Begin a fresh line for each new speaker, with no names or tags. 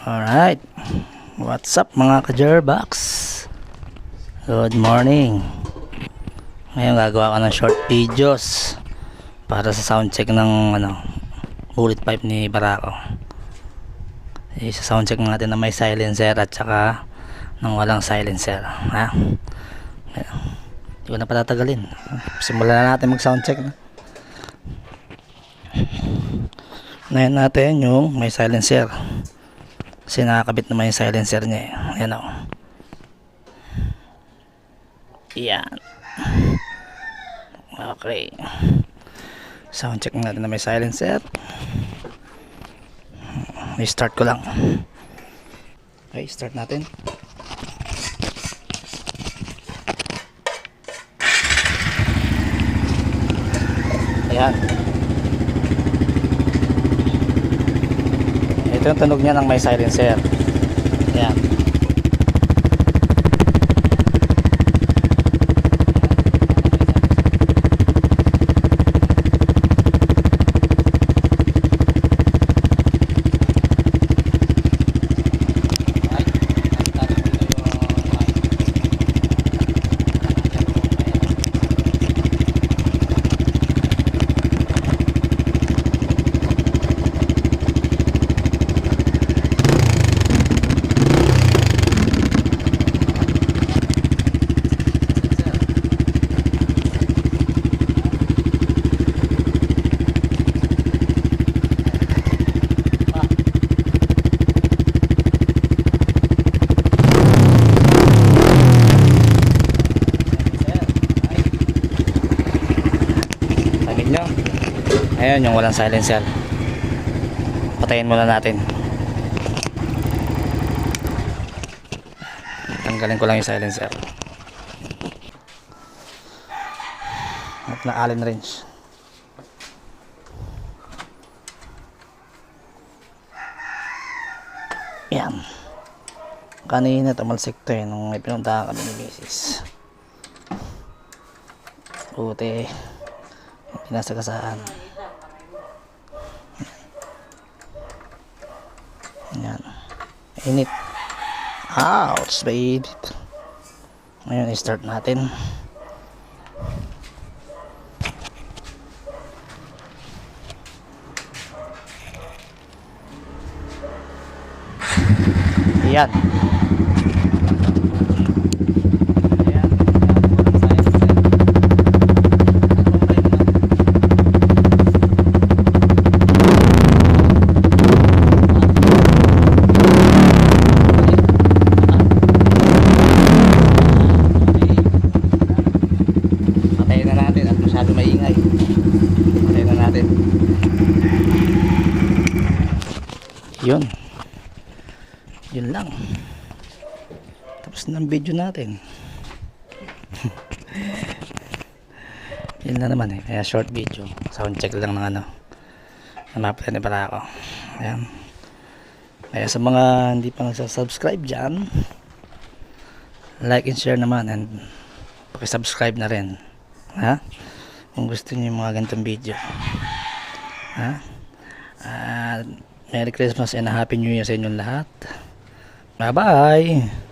Alright, what's up mga ka-Jerbox? Good morning. Ngayon gagawa ko ng short videos para sa sound check ng bullet pipe ni Barako. Sa sound check natin na may silencer at saka ng walang silencer, ha? Hindi ko na patatagalin. Simulan na natin mag sound check. Ngayon natin yung may silencer. Kasi nakakabit naman yung silencer niya. Ayan o. Yan. Okay. Sound check natin na may silencer. I-start ko lang. Okay, start natin. Ayan. Ito yung tunog niya ng may silencer. Ayan. Ayan yung walang silencer. Patayin muna natin. Tanggalin ko lang yung silencer. At na Allen wrench. Ayan. Kanina tumalsik to nung may pinuntahan kami ni Mrs. Buti pinasagasaan. Ayan. Init. Ouch, baby. Ngayon, i-start natin. Ayan. Yun lang. Tapos na ang video natin. Yun lang naman kaya short video. Sound check lang ng na-apply para ako. Ayan. Kaya sa mga hindi pa nagsasubscribe dyan, like and share naman, and pakisubscribe na rin, ha? Kung gusto niyo yung mga ganitong video, ha? Merry Christmas and a Happy New Year sa inyong lahat. Bye bye.